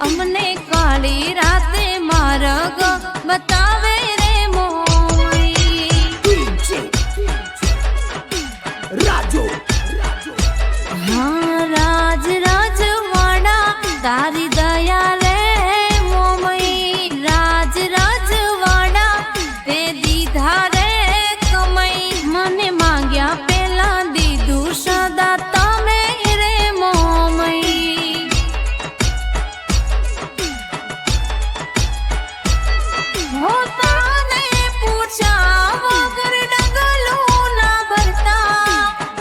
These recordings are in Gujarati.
અમને કાળી રાતે માર્ગ બતાવે રે મોઈ રાજુ હા રાજ રાજવાડા તારી દયા રે મોમઈ રાજ રાજવાડા તે દીધા રે કમાઈ મને માંગ્યા પેલા દીધું સદા તમે રે મોમઈ હો તારે પૂછ્યા વગર ડગલું ના ભરતા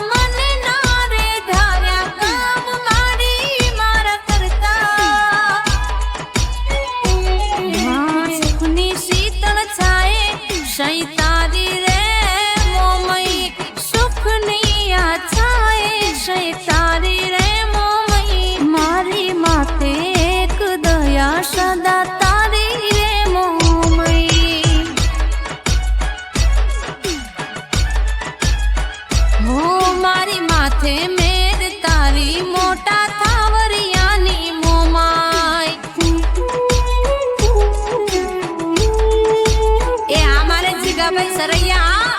મને ના રે ધાર્યા કામ મારી મારા કરતા સુખની શીતળ છાયે શઈ તારી રે મોમઈ સુખની આ છાયે શઈ તારી રે મોમઈ મારી માતે એક દયા સદા તારી રે મોમઈ હો મારી માથે મેર તારી મોટા થાવરિયાની મોમાઈ એ અમારે જીગાભાઈ સરૈયા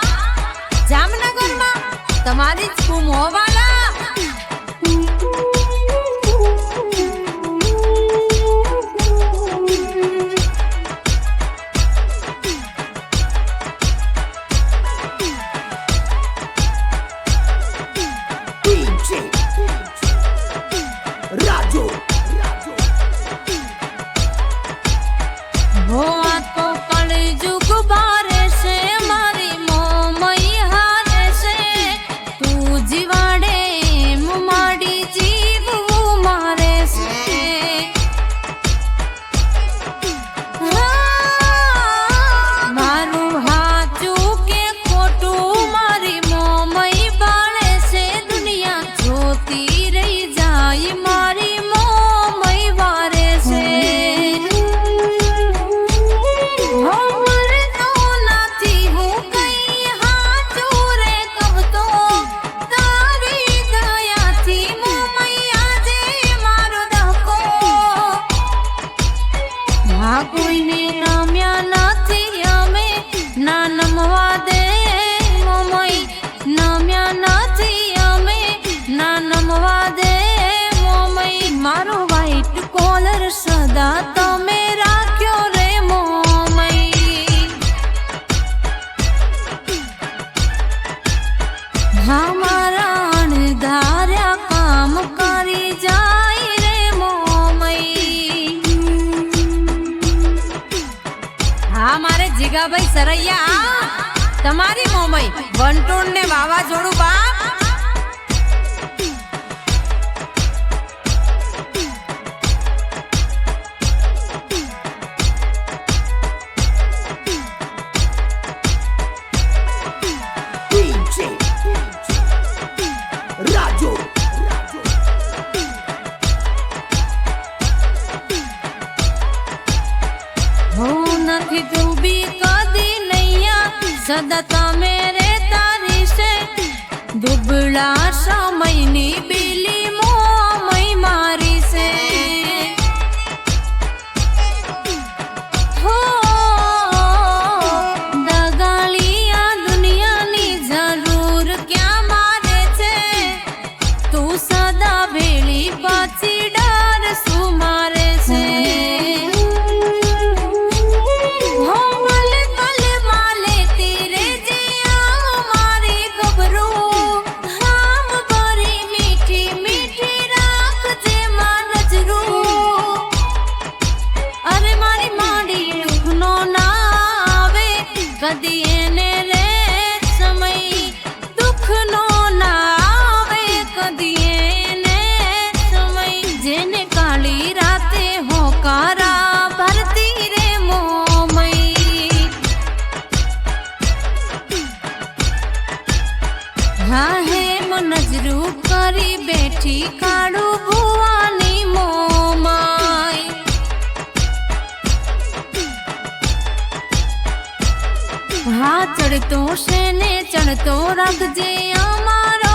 જામનગરમાં તમારી જ કુમ હોવાલા રાજુ હો આ તો કળજુગ ભારે છે મારી મોમઈ હારે છે તું જીવાડે એમ માડી જીવવું મારે છે મારું હાચું કે ખોટું મારી મોમઈ બાળે છે દુનિયા જોતી રહી જાય મારી મોમઈ વારે છે હો મરતો નથી હું કઈ હાચું રે કહું તો તારી દયાથી મોમઈ આજે મારો ધક્કો હા કોઈને નમ્યા નથી અમે ના નમવા દે મોમઈ નમ્યા નથી અમે ના નમવા દે મોમઈ મારો વ્હાઈટ કોલર સદા તમે રાખ્યો રે મોમઈ હા મારા અણધાર્યા કામ કરી જાય રે મોમઈ હા મારે જીગાભાઈ સરૈયા તમારી મોમઈ વંટોળ ને વાવાઝોડું બાપ રાજુ હો નથી ડૂબી કદી નૈયા સદા તમે રે તારી છે દુબળા સમયની બીલી મોમઈ મારી છે હો દગાલી આ દુનિયાની જરૂર ક્યાં મારે છે તું સદા ભેળી પાછી ડર શું મારે છે હો મલ પલ માલે તેરે જે આમ મારી ખબરું હામ ભરી મીઠી મીઠી રાખજે માં નજરું અરે મારી માડી દુઃખનો ના આવે કદી એને રે સમય દુઃખનો ના આવે કદી એને સમય જેને કાળી રાતે હોકારા ભરતી રે મોમઈ હા હે નજરું કરી બેઠી કાળું ભુવાની મોમાઈ હા ચડતો છે ને ચડતો રાખજે અમારો